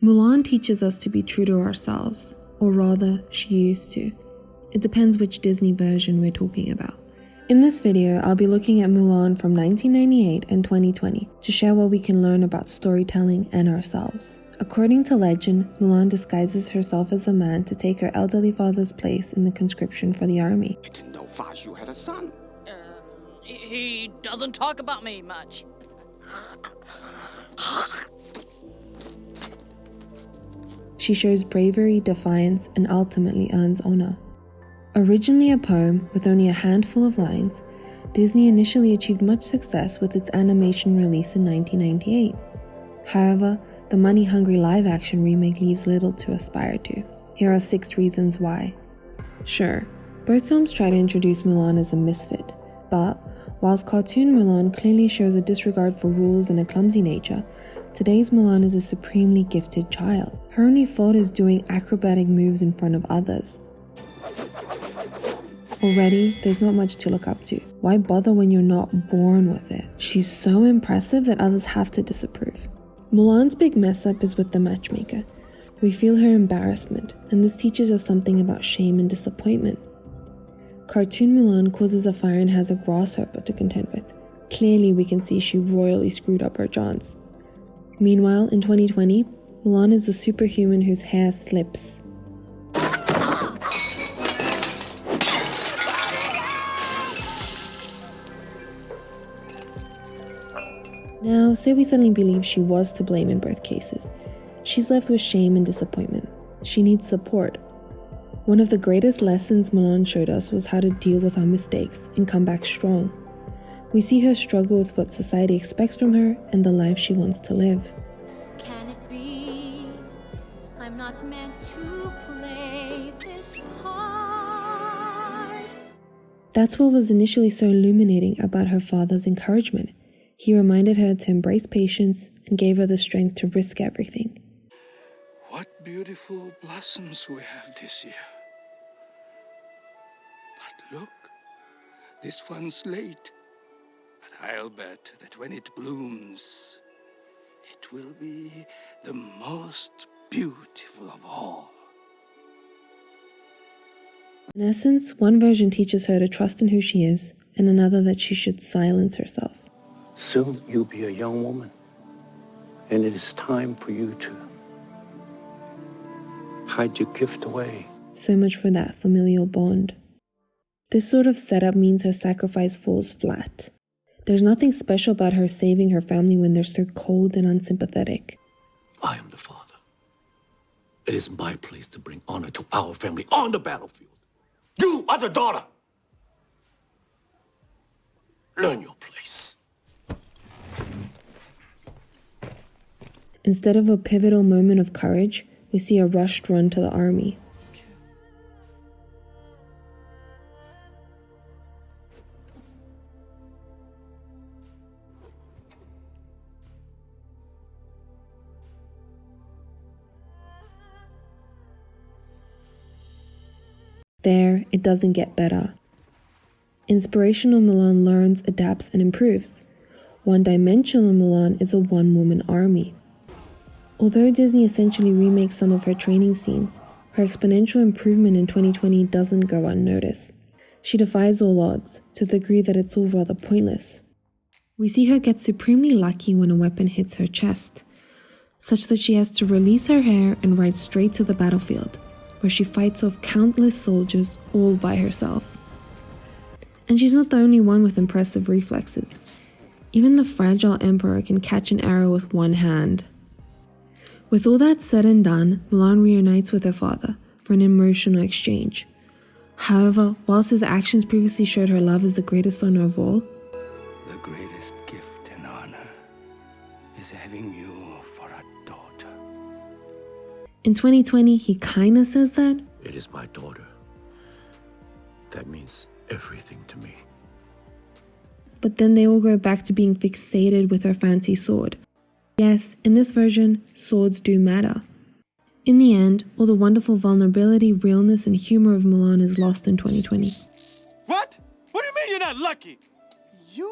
Mulan teaches us to be true to ourselves, or rather, she used to. It depends which Disney version we're talking about. In this video, I'll be looking at Mulan from 1998 and 2020 to share what we can learn about storytelling and ourselves. According to legend, Mulan disguises herself as a man to take her elderly father's place in the conscription for the army. I didn't know Fashu had a son. He doesn't talk about me much. She shows bravery, defiance, and ultimately earns honor. Originally a poem with only a handful of lines, Disney initially achieved much success with its animation release in 1998. However, the money-hungry live-action remake leaves little to aspire to. Here are 6 reasons why. Sure, both films try to introduce Mulan as a misfit, but whilst cartoon Mulan clearly shows a disregard for rules and a clumsy nature, today's Mulan is a supremely gifted child. Her only fault is doing acrobatic moves in front of others. Already, there's not much to look up to. Why bother when you're not born with it? She's so impressive that others have to disapprove. Mulan's big mess up is with the Matchmaker. We feel her embarrassment, and this teaches us something about shame and disappointment. Cartoon Mulan causes a fire and has a grasshopper to contend with. Clearly we can see she royally screwed up her chance. Meanwhile, in 2020, Mulan is a superhuman whose hair slips. Now, say we suddenly believe she was to blame in both cases. She's left with shame and disappointment. She needs support. One of the greatest lessons Mulan showed us was how to deal with our mistakes and come back strong. We see her struggle with what society expects from her and the life she wants to live. Can it be I'm not meant to play this part? That's what was initially so illuminating about her father's encouragement. He reminded her to embrace patience and gave her the strength to risk everything. What beautiful blossoms we have this year. But look, this one's late. But I'll bet that when it blooms, it will be the most beautiful of all. In essence, one version teaches her to trust in who she is, and another that she should silence herself. Soon you'll be a young woman, and it is time for you to hide your gift away. So much for that familial bond. This sort of setup means her sacrifice falls flat. There's nothing special about her saving her family when they're so cold and unsympathetic. I am the father. It is my place to bring honor to our family on the battlefield. You are the daughter. Learn your place. Instead of a pivotal moment of courage, we see a rushed run to the army. There, it doesn't get better. Inspirational Mulan learns, adapts, and improves. One-dimensional Mulan is a one-woman army. Although Disney essentially remakes some of her training scenes, her exponential improvement in 2020 doesn't go unnoticed. She defies all odds, to the degree that it's all rather pointless. We see her get supremely lucky when a weapon hits her chest, such that she has to release her hair and ride straight to the battlefield, where she fights off countless soldiers all by herself. And she's not the only one with impressive reflexes. Even the fragile emperor can catch an arrow with one hand. With all that said and done, Mulan reunites with her father for an emotional exchange. However, whilst his actions previously showed her love is the greatest honor of all, The greatest gift and honor is having you for a daughter. in 2020 he kinda says that, It is my daughter. That means everything to me. but then they all go back to being fixated with her fancy sword. Yes, in this version, swords do matter. In the end, all the wonderful vulnerability, realness, and humor of Mulan is lost in 2020. What? What do you mean you're not lucky? You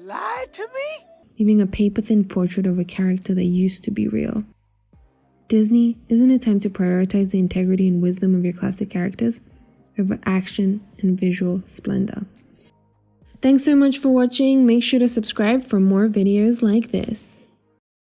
lied to me? Leaving a paper-thin portrait of a character that used to be real. Disney, isn't it time to prioritize the integrity and wisdom of your classic characters over action and visual splendor? Thanks so much for watching. Make sure to subscribe for more videos like this.